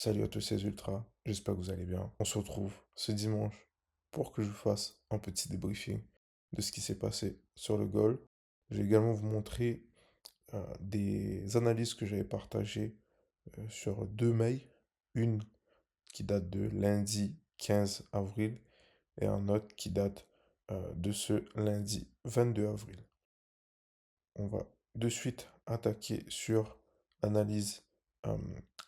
Salut à tous ces ultras, j'espère que vous allez bien. On se retrouve ce dimanche pour que je vous fasse un petit débriefing de ce qui s'est passé sur le goal. Je vais également vous montrer des analyses que j'avais partagées sur deux mails. Une qui date de lundi 15 avril et un autre qui date de ce lundi 22 avril. On va de suite attaquer sur l'analyse euh,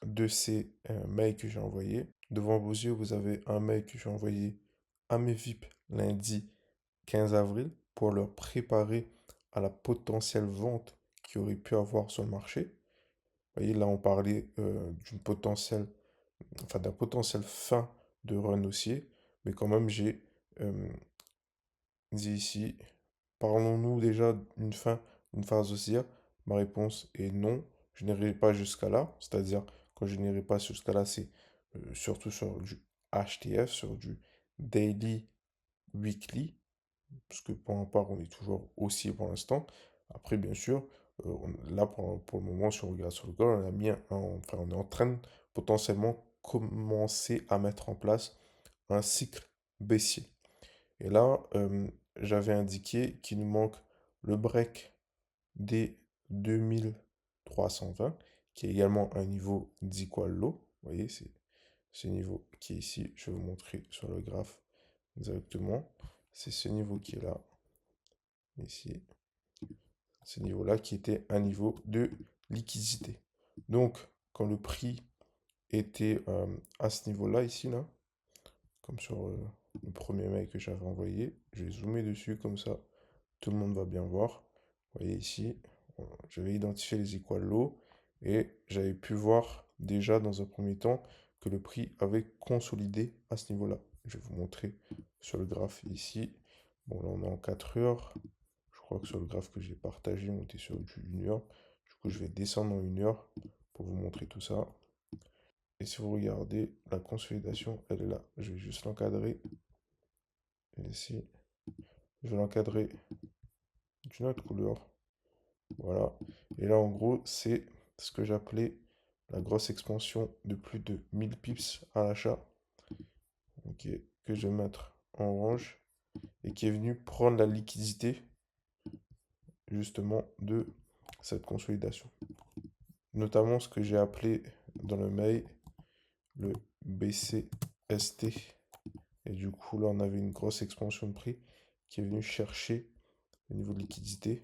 de ces mails que j'ai envoyés. Devant vos yeux, vous avez un mail que j'ai envoyé à mes VIP lundi 15 avril pour leur préparer à la potentielle vente qu'il aurait pu avoir sur le marché. Vous voyez, là, on parlait d'un potentiel fin de run haussier, mais quand même, j'ai euh, dit ici, parlons-nous déjà d'une phase haussière? Ma réponse est non. Je n'irai pas jusqu'à là. C'est-à-dire, quand je n'irai pas jusqu'à là, c'est surtout sur du HTF, sur du daily, weekly, parce que pour ma part, on est toujours haussier pour l'instant. Après, bien sûr, là, pour le moment, si on regarde sur le goal, on est en train de potentiellement commencer à mettre en place un cycle baissier. Et là, j'avais indiqué qu'il nous manque le break des 2320, qui est également un niveau d'equal low. Vous voyez, c'est ce niveau qui est ici. Je vais vous montrer sur le graphe directement. C'est ce niveau qui est là, ici. Ce niveau-là qui était un niveau de liquidité. Donc, quand le prix était à ce niveau-là, ici, là, comme sur le premier mail que j'avais envoyé, je vais zoomer dessus comme ça. Tout le monde va bien voir. Vous voyez ici, j'avais identifié les equal low et j'avais pu voir déjà dans un premier temps que le prix avait consolidé à ce niveau-là. Je vais vous montrer sur le graphe ici. Bon, là on est en 4 heures. Je crois que sur le graphe que j'ai partagé, on était sur du 1 heure. Du coup, je vais descendre en 1 heure pour vous montrer tout ça. Et si vous regardez, la consolidation, elle est là. Je vais juste l'encadrer. Ici, je vais l'encadrer d'une autre couleur. Voilà. Et là, en gros, c'est ce que j'appelais la grosse expansion de plus de 1000 pips à l'achat. Ok, que je vais mettre en orange. Et qui est venu prendre la liquidité, justement, de cette consolidation. Notamment ce que j'ai appelé dans le mail le BCST. Et du coup, là, on avait une grosse expansion de prix qui est venue chercher le niveau de liquidité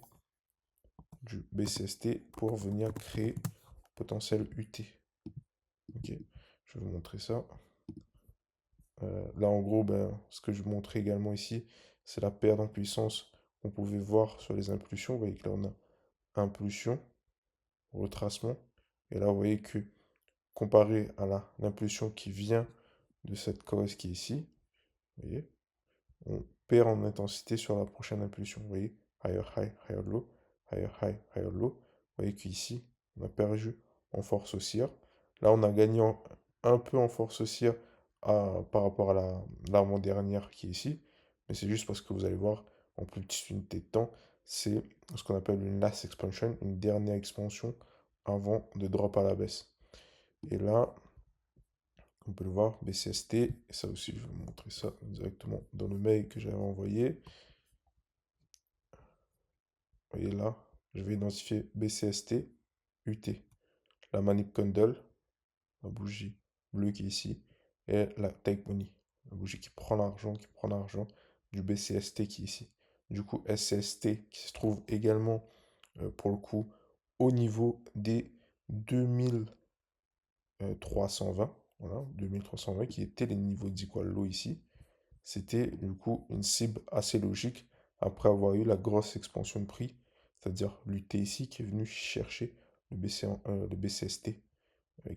du BCST pour venir créer potentiel UT. Ok, je vais vous montrer ça. Là, en gros, ben, ce que je vous montrais également ici, c'est la perte en puissance qu'on pouvait voir sur les impulsions. Vous voyez que là, on a impulsion, retracement. Et là, vous voyez que comparé à l'impulsion qui vient de cette cause qui est ici, vous voyez, on perd en intensité sur la prochaine impulsion. Vous voyez, higher high, higher low, higher high, higher low. Vous voyez qu'ici, on a perdu en force haussière. Là, on a gagné un peu en force haussière par rapport à l'avant-dernière qui est ici. Mais c'est juste parce que vous allez voir, en plus petite unité de temps, c'est ce qu'on appelle une last expansion, une dernière expansion avant de drop à la baisse. Et là, on peut le voir, BCST, et ça aussi, je vais vous montrer ça directement dans le mail que j'avais envoyé. Vous voyez là, je vais identifier BCST, UT, la manip candle, la bougie bleue qui est ici, et la take money, la bougie qui prend l'argent du BCST qui est ici. Du coup, SCST qui se trouve également, pour le coup, au niveau des 2320, voilà, 2320 qui étaient les niveaux d'equal low ici. C'était du coup une cible assez logique après avoir eu la grosse expansion de prix, c'est-à-dire l'UT ici qui est venu chercher le BCST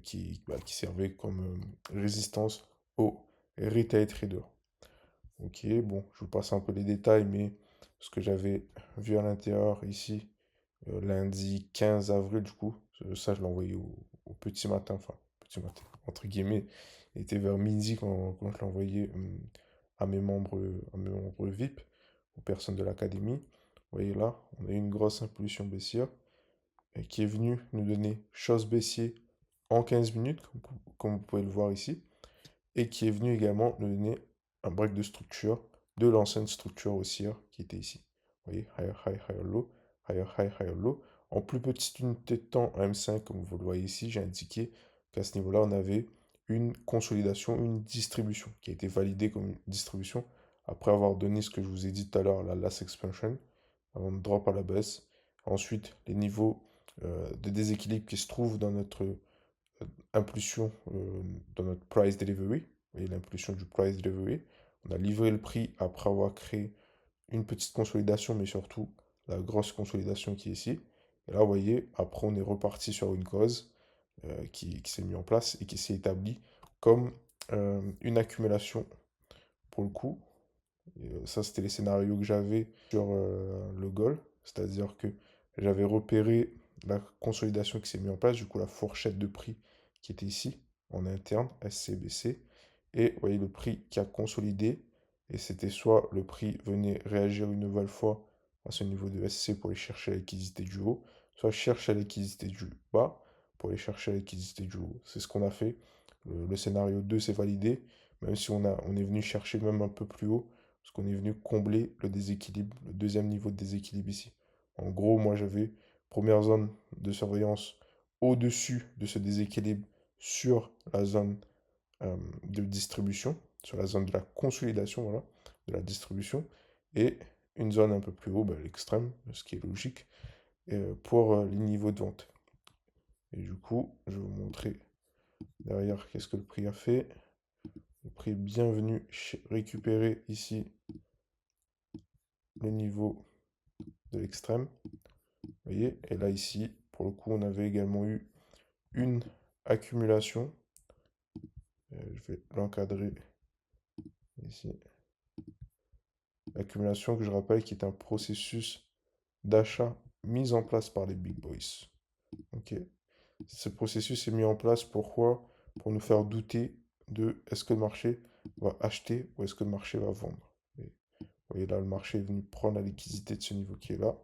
qui servait comme résistance aux retail traders. Ok, bon, je vous passe un peu les détails, mais ce que j'avais vu à l'intérieur ici, lundi 15 avril, du coup, ça je l'ai envoyé au petit matin, enfin, petit matin, entre guillemets, il était vers midi quand je l'ai envoyé à mes membres VIP, aux personnes de l'académie. Vous voyez là, on a eu une grosse impulsion baissière qui est venue nous donner chose baissier en 15 minutes, comme vous pouvez le voir ici, et qui est venu également nous donner un break de structure de l'ancienne structure haussière qui était ici. Vous voyez, higher high, higher low, higher high, higher low. En plus petite unité de temps, M5, comme vous le voyez ici, j'ai indiqué qu'à ce niveau-là, on avait une consolidation, une distribution qui a été validée comme une distribution après avoir donné ce que je vous ai dit tout à l'heure, la last expansion, avant de drop à la baisse. Ensuite, les niveaux de déséquilibre qui se trouvent dans notre impulsion, dans notre price delivery. Vous voyez l'impulsion du price delivery. On a livré le prix après avoir créé une petite consolidation, mais surtout la grosse consolidation qui est ici. Et là, vous voyez, après, on est reparti sur une cause qui s'est mise en place et qui s'est établie comme une accumulation pour le coup. Ça, c'était les scénarios que j'avais sur le goal. C'est-à-dire que j'avais repéré la consolidation qui s'est mise en place, du coup la fourchette de prix qui était ici, en interne, SCBC. Et vous voyez le prix qui a consolidé. Et c'était soit le prix venait réagir une nouvelle fois à ce niveau de SC pour aller chercher la liquidité du haut, soit chercher la liquidité du bas pour aller chercher la liquidité du haut. C'est ce qu'on a fait. Le scénario 2 s'est validé, même si on est venu chercher même un peu plus haut parce qu'on est venu combler le déséquilibre, le deuxième niveau de déséquilibre ici. En gros, moi j'avais première zone de surveillance au-dessus de ce déséquilibre sur la zone de distribution, sur la zone de la consolidation, voilà, de la distribution, et une zone un peu plus haut, bah, l'extrême, ce qui est logique, pour les niveaux de vente. Et du coup, je vais vous montrer derrière qu'est-ce que le prix a fait. Le prix est bien venu récupérer ici le niveau de l'extrême. Vous voyez, et là ici, pour le coup, on avait également eu une accumulation. Je vais l'encadrer ici. L'accumulation que je rappelle qui est un processus d'achat mis en place par les big boys. Ok. Ce processus est mis en place pourquoi? Pour nous faire douter de est-ce que le marché va acheter ou est-ce que le marché va vendre. Et vous voyez là, le marché est venu prendre la liquidité de ce niveau qui est là.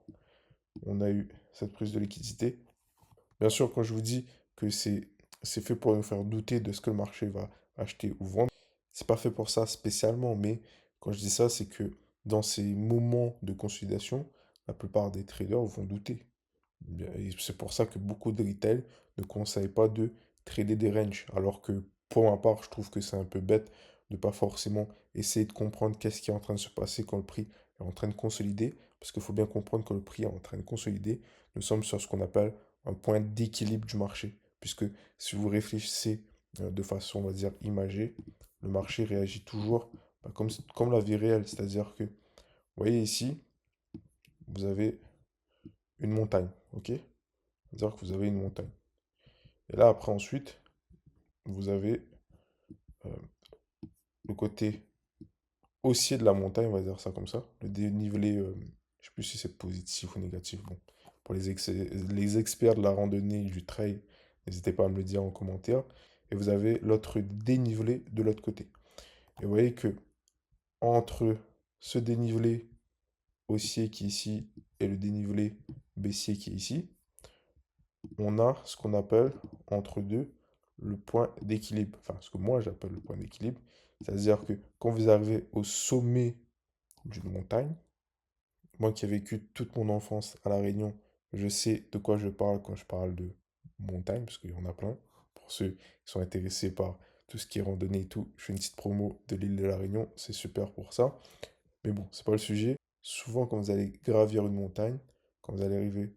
On a eu cette prise de liquidité. Bien sûr, quand je vous dis que c'est fait pour nous faire douter de ce que le marché va acheter ou vendre, c'est pas fait pour ça spécialement, mais quand je dis ça, c'est que dans ces moments de consolidation, la plupart des traders vont douter. Et c'est pour ça que beaucoup de retail ne conseillent pas de trader des ranges, alors que pour ma part, je trouve que c'est un peu bête de pas forcément essayer de comprendre qu'est-ce qui est en train de se passer quand le prix est en train de consolider, parce qu'il faut bien comprendre que le prix est en train de consolider. Nous sommes sur ce qu'on appelle un point d'équilibre du marché, puisque si vous réfléchissez de façon, on va dire, imagée, le marché réagit toujours bah, comme la vie réelle, c'est-à-dire que, vous voyez ici, vous avez une montagne, ok? C'est-à-dire que vous avez une montagne. Et là, après, ensuite, vous avez euh, le côté haussier de la montagne, on va dire ça comme ça. Le dénivelé, je ne sais plus si c'est positif ou négatif. Bon, pour les experts de la randonnée et du trail, n'hésitez pas à me le dire en commentaire. Et vous avez l'autre dénivelé de l'autre côté. Et vous voyez que entre ce dénivelé haussier qui est ici et le dénivelé baissier qui est ici, on a ce qu'on appelle entre deux le point d'équilibre. Enfin, ce que moi j'appelle le point d'équilibre. C'est-à-dire que quand vous arrivez au sommet d'une montagne, moi qui ai vécu toute mon enfance à La Réunion, je sais de quoi je parle quand je parle de montagne, parce qu'il y en a plein. Pour ceux qui sont intéressés par tout ce qui est randonnée et tout, je fais une petite promo de l'île de La Réunion, c'est super pour ça. Mais bon, c'est pas le sujet. Souvent, quand vous allez gravir une montagne, quand vous allez arriver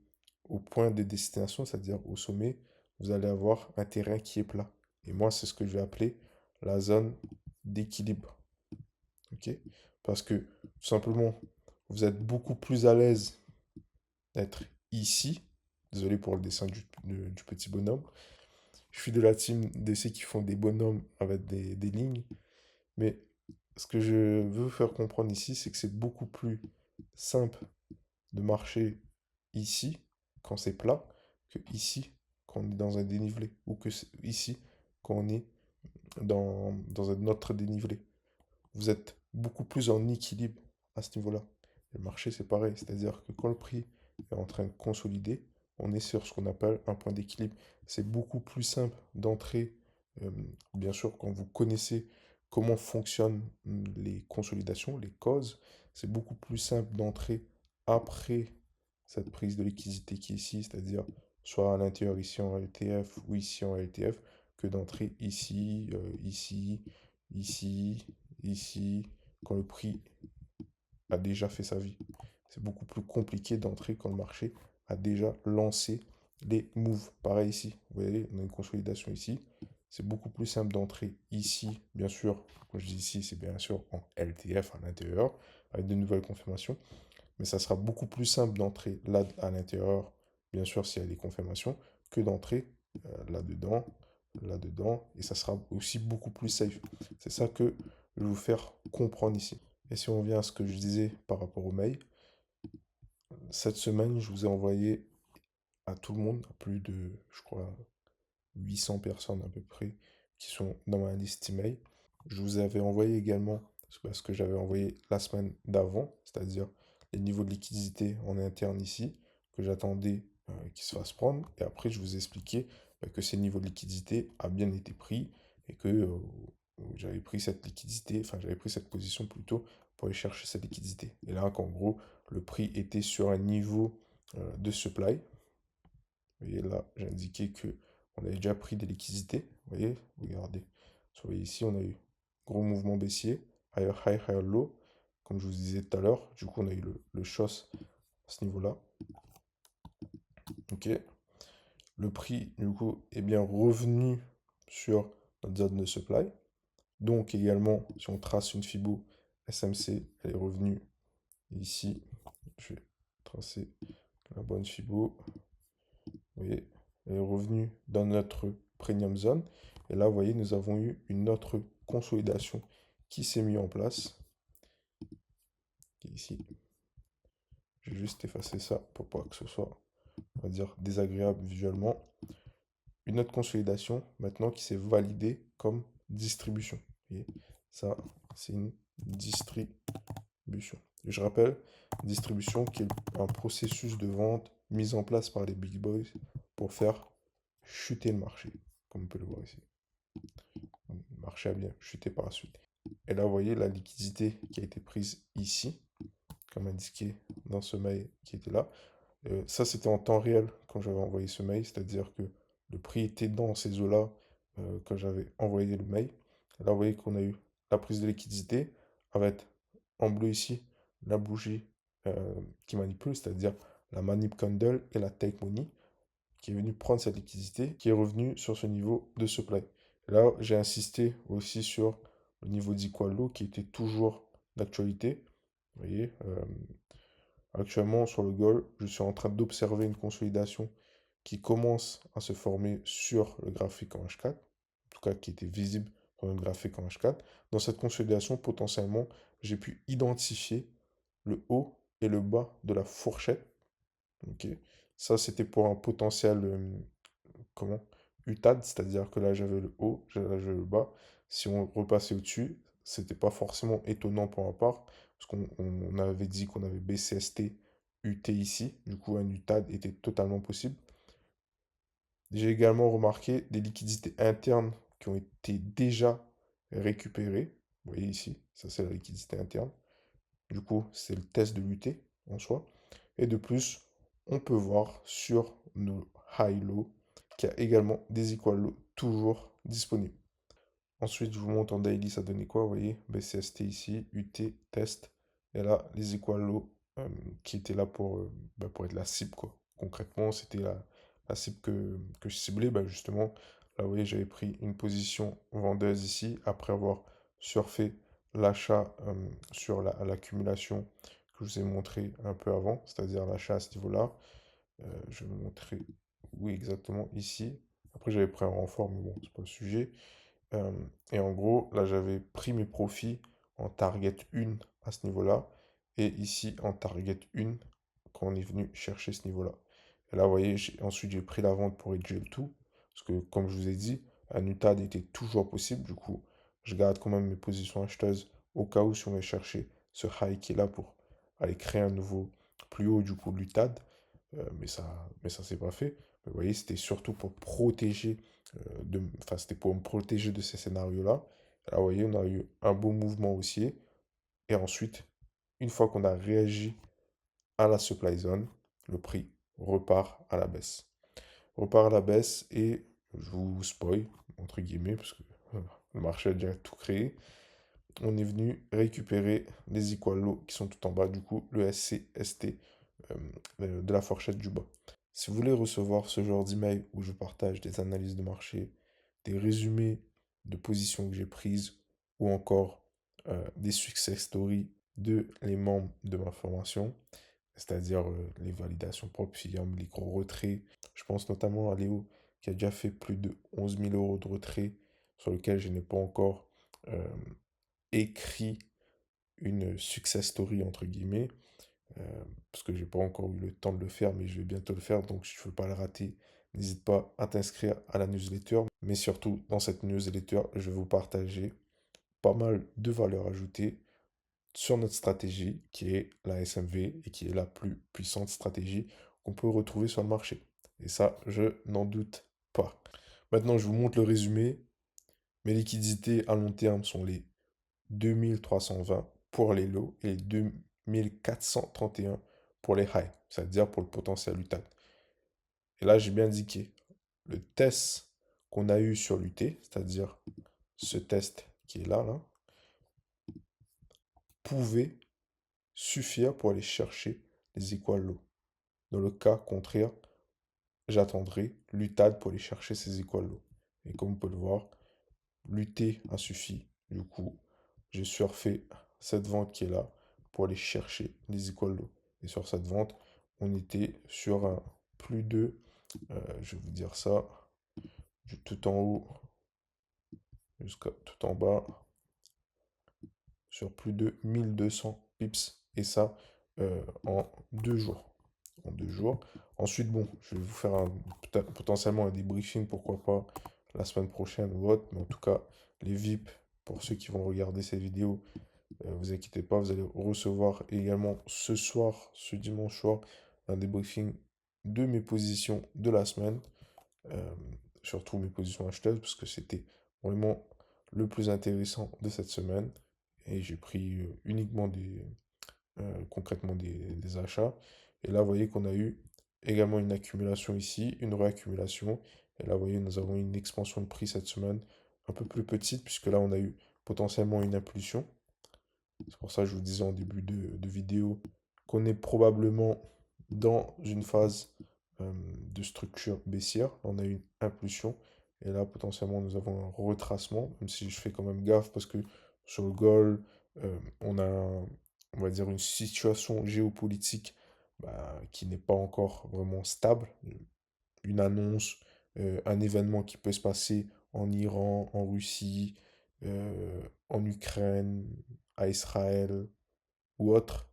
au point de destination, c'est-à-dire au sommet, vous allez avoir un terrain qui est plat. Et moi, c'est ce que je vais appeler la zone d'équilibre. Ok? Parce que, tout simplement, vous êtes beaucoup plus à l'aise d'être ici. Désolé pour le dessin du petit bonhomme. Je suis de la team de ceux qui font des bonhommes avec des lignes. Mais ce que je veux faire comprendre ici, c'est que c'est beaucoup plus simple de marcher ici quand c'est plat que ici quand on est dans un dénivelé ou que ici quand on est dans un autre dénivelé. Vous êtes beaucoup plus en équilibre à ce niveau-là. Le marché, c'est pareil, c'est-à-dire que quand le prix est en train de consolider, on est sur ce qu'on appelle un point d'équilibre. C'est beaucoup plus simple d'entrer, euh, bien sûr, quand vous connaissez comment fonctionnent les consolidations, les causes, c'est beaucoup plus simple d'entrer après cette prise de liquidité qui est ici, c'est-à-dire soit à l'intérieur ici en LTF ou ici en LTF, que d'entrer ici, ici, ici, ici, quand le prix a déjà fait sa vie. C'est beaucoup plus compliqué d'entrer quand le marché a déjà lancé les moves. Pareil ici, vous voyez, on a une consolidation ici. C'est beaucoup plus simple d'entrer ici, bien sûr. Quand je dis ici, c'est bien sûr en LTF à l'intérieur, avec de nouvelles confirmations. Mais ça sera beaucoup plus simple d'entrer là à l'intérieur, bien sûr s'il y a des confirmations, que d'entrer là-dedans, là-dedans. Et ça sera aussi beaucoup plus safe. C'est ça que je vais vous faire comprendre ici. Et si on vient à ce que je disais par rapport au mail, cette semaine, je vous ai envoyé à tout le monde, à plus de, je crois, 800 personnes à peu près, qui sont dans ma liste email. Je vous avais envoyé également ce que j'avais envoyé la semaine d'avant, c'est-à-dire les niveaux de liquidité en interne ici, que j'attendais qu'ils se fassent prendre. Et après, je vous ai expliqué que ces niveaux de liquidité a bien été pris et que j'avais pris cette liquidité, enfin j'avais pris cette position plutôt pour aller chercher cette liquidité. Et là, qu'en gros, le prix était sur un niveau de supply. Vous voyez là, j'ai indiqué que on avait déjà pris des liquidités. Vous voyez, regardez. Vous voyez ici, on a eu gros mouvement baissier, higher high, higher low, comme je vous disais tout à l'heure. Du coup, on a eu le choss à ce niveau-là. Ok. Le prix, du coup, est bien revenu sur notre zone de supply. Donc également, si on trace une Fibo SMC, elle est revenue ici. Je vais tracer la bonne Fibo. Vous voyez, elle est revenue dans notre premium zone. Et là, vous voyez, nous avons eu une autre consolidation qui s'est mise en place. Ici, je vais juste effacer ça pour pas que ce soit, on va dire, désagréable visuellement. Une autre consolidation maintenant qui s'est validée comme distribution. Vous voyez, ça, c'est une distribution. Je rappelle, distribution qui est un processus de vente mis en place par les big boys pour faire chuter le marché, comme on peut le voir ici. Le marché a bien chuté par la suite. Et là, vous voyez la liquidité qui a été prise ici, comme indiqué dans ce mail qui était là. Ça, c'était en temps réel quand j'avais envoyé ce mail, c'est-à-dire que le prix était dans ces eaux-là quand j'avais envoyé le mail. Et là, vous voyez qu'on a eu la prise de liquidité avec en bleu ici la bougie qui manipule, c'est-à-dire la manip candle et la take money qui est venu prendre cette liquidité, qui est revenu sur ce niveau de supply. Là, j'ai insisté aussi sur le niveau d'equal low qui était toujours d'actualité. Vous voyez, actuellement sur le gold, je suis en train d'observer une consolidation qui commence à se former sur le graphique en H4, en tout cas qui était visible dans le graphique en H4. Dans cette consolidation, potentiellement, j'ai pu identifier le haut et le bas de la fourchette. Ok. Ça, c'était pour un potentiel comment? UTAD, c'est-à-dire que là j'avais le haut, là j'avais le bas. Si on repassait au-dessus, c'était pas forcément étonnant pour ma part, parce qu'on avait dit qu'on avait BCST, UT ici, du coup un UTAD était totalement possible. J'ai également remarqué des liquidités internes qui ont été déjà récupérées. Vous voyez ici, ça c'est la liquidité interne. Du coup, c'est le test de l'UT en soi. Et de plus, on peut voir sur nos high-low qu'il y a également des equal low toujours disponibles. Ensuite, je vous montre en daily, ça donnait quoi, vous voyez, BCST ici, UT, test. Et là, les equal low qui étaient là pour être la cible, quoi. Concrètement, c'était la cible que je ciblais. Bah, justement, là, vous voyez, j'avais pris une position vendeuse ici, après avoir surfé l'achat sur l'accumulation que je vous ai montré un peu avant, c'est-à-dire l'achat à ce niveau-là. Je vais vous montrer où exactement ici. Après, j'avais pris un renfort, mais bon, c'est pas le sujet. Euh, et en gros, là, j'avais pris mes profits en target 1 à ce niveau-là. Et ici, en target 1 quand on est venu chercher ce niveau-là. Et là, vous voyez, ensuite, j'ai pris la vente pour hedger le tout. Parce que, comme je vous ai dit, un UTAD était toujours possible. Du coup, je garde quand même mes positions acheteuses au cas où si on veut chercher ce high qui est là pour aller créer un nouveau plus haut, du coup, l'UTAD. mais ça s'est pas fait. Mais vous voyez, c'était surtout pour protéger, enfin, c'était pour me protéger de ces scénarios-là. Là, vous voyez, on a eu un beau mouvement haussier. Et ensuite, une fois qu'on a réagi à la supply zone, le prix repart à la baisse. Repart à la baisse et je vous spoil, entre guillemets, parce que le marché a déjà tout créé. On est venu récupérer les equal lows qui sont tout en bas, du coup, le SC, ST de la fourchette du bas. Si vous voulez recevoir ce genre d'email où je partage des analyses de marché, des résumés de positions que j'ai prises ou encore des success stories de les membres de ma formation, c'est-à-dire les validations propres firmes, les gros retraits. Je pense notamment à Léo qui a déjà fait plus de 11 000 euros de retrait sur lequel je n'ai pas encore euh, écrit une success story entre guillemets parce que j'ai pas encore eu le temps de le faire, mais je vais bientôt le faire, donc si je ne veux pas le rater, n'hésite pas à t'inscrire à la newsletter. Mais surtout, dans cette newsletter, je vais vous partager pas mal de valeurs ajoutées sur notre stratégie, qui est la SMV et qui est la plus puissante stratégie qu'on peut retrouver sur le marché. Et ça, je n'en doute pas. Maintenant, je vous montre le résumé. Mes liquidités à long terme sont les 2320 pour les lows et 2431 pour les highs, c'est-à-dire pour le potentiel UTAD. Et là, j'ai bien indiqué le test qu'on a eu sur l'UT, c'est-à-dire ce test qui est là, pouvait suffire pour aller chercher les equal lows. Dans le cas contraire, j'attendrai l'UTAD pour aller chercher ces equal lows. Et comme vous pouvez le voir, l'UT a suffi. Du coup, j'ai surfé cette vente qui est là pour aller chercher les equal lows. Et sur cette vente, on était sur un plus de, je vais vous dire ça, du tout en haut jusqu'à tout en bas, sur plus de 1200 pips. Et ça, en 2 jours. En 2 jours. Ensuite, bon, je vais vous faire potentiellement un débriefing, pourquoi pas, la semaine prochaine ou autre. Mais en tout cas, les VIP, pour ceux qui vont regarder cette vidéo, vous inquiétez pas, vous allez recevoir également ce soir, ce dimanche soir, un débriefing de mes positions de la semaine, euh, surtout mes positions acheteuses, parce que c'était vraiment le plus intéressant de cette semaine. Et j'ai pris uniquement concrètement des achats. Et là, vous voyez qu'on a eu également une accumulation ici, une réaccumulation. Et là, vous voyez, nous avons une expansion de prix cette semaine un peu plus petite, puisque là, on a eu potentiellement une impulsion. C'est pour ça que je vous disais en début de vidéo qu'on est probablement dans une phase de structure baissière. On a eu une impulsion. Et là, potentiellement, nous avons un retracement, même si je fais quand même gaffe parce que sur le gold, on a, on va dire, une situation géopolitique qui n'est pas encore vraiment stable. Une annonce, un événement qui peut se passer en Iran, en Russie, en Ukraine, à Israël ou autre,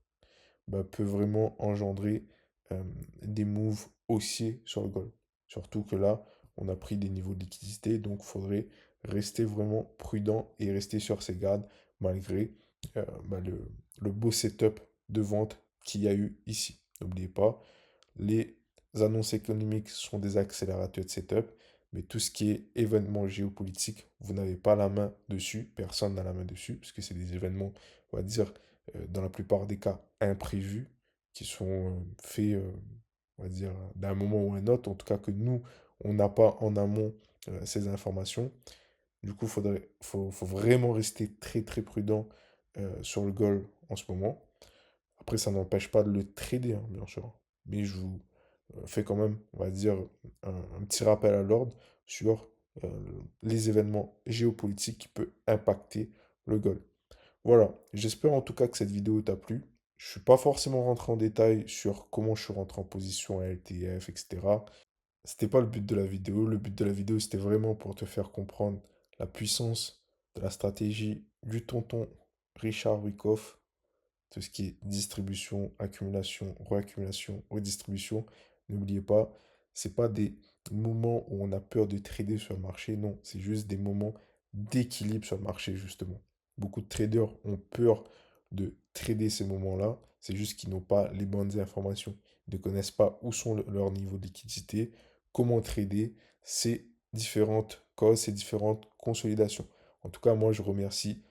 peut vraiment engendrer euh, des moves haussiers sur le gold. Surtout que là, on a pris des niveaux de liquidité, donc il faudrait rester vraiment prudent et rester sur ses gardes malgré le beau setup de vente qu'il y a eu ici. N'oubliez pas, les annonces économiques sont des accélérateurs de setup, mais tout ce qui est événements géopolitiques, vous n'avez pas la main dessus, personne n'a la main dessus, puisque c'est des événements, on va dire, dans la plupart des cas imprévus, qui sont faits, on va dire, d'un moment ou un autre, en tout cas que nous, on n'a pas en amont ces informations. Du coup, faut vraiment rester très très prudent sur le gold en ce moment. Après, ça n'empêche pas de le trader, hein, bien sûr. Mais je vous fais quand même, on va dire, un petit rappel à l'ordre sur euh, les événements géopolitiques qui peuvent impacter le gold. Voilà, j'espère en tout cas que cette vidéo t'a plu. Je suis pas forcément rentré en détail sur comment je suis rentré en position à LTF, etc. C'était pas le but de la vidéo. Le but de la vidéo, c'était vraiment pour te faire comprendre la puissance de la stratégie du tonton Richard Wyckoff, tout ce qui est distribution, accumulation, reaccumulation, redistribution. N'oubliez pas, c'est pas des moments où on a peur de trader sur le marché, non, c'est juste des moments d'équilibre sur le marché, justement. Beaucoup de traders ont peur de trader ces moments-là. C'est juste qu'ils n'ont pas les bonnes informations. Ils ne connaissent pas où sont leurs niveaux de liquidité, comment trader ces différentes causes, ces différentes consolidations. En tout cas, moi, je remercie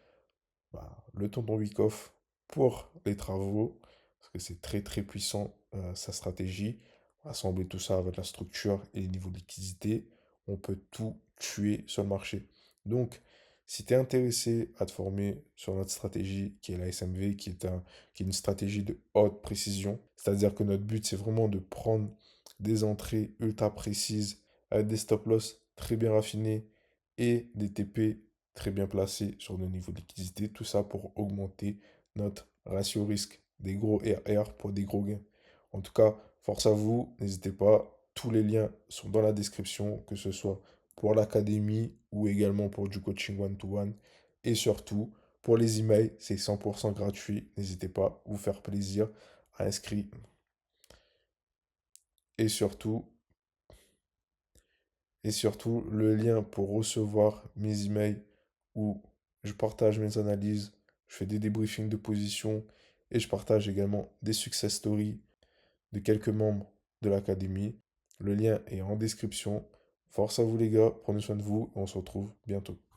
le tonton Wyckoff pour les travaux, parce que c'est très très puissant sa stratégie. Assembler tout ça avec la structure et les niveaux de liquidité, on peut tout tuer sur le marché. Donc, si tu es intéressé à te former sur notre stratégie qui est la SMV, qui est une stratégie de haute précision, c'est-à-dire que notre but c'est vraiment de prendre des entrées ultra précises avec des stop-loss très bien raffinés et des TP très bien placés sur nos niveaux de liquidité. Tout ça pour augmenter notre ratio risque des gros RR pour des gros gains. En tout cas, force à vous, n'hésitez pas. Tous les liens sont dans la description, que ce soit pour l'académie ou également pour du coaching one-to-one. Et surtout, pour les emails, c'est 100% gratuit. N'hésitez pas à vous faire plaisir à inscrire. Et surtout, le lien pour recevoir mes emails où je partage mes analyses, je fais des débriefings de position et je partage également des success stories de quelques membres de l'académie. Le lien est en description. Force à vous les gars, prenez soin de vous et on se retrouve bientôt.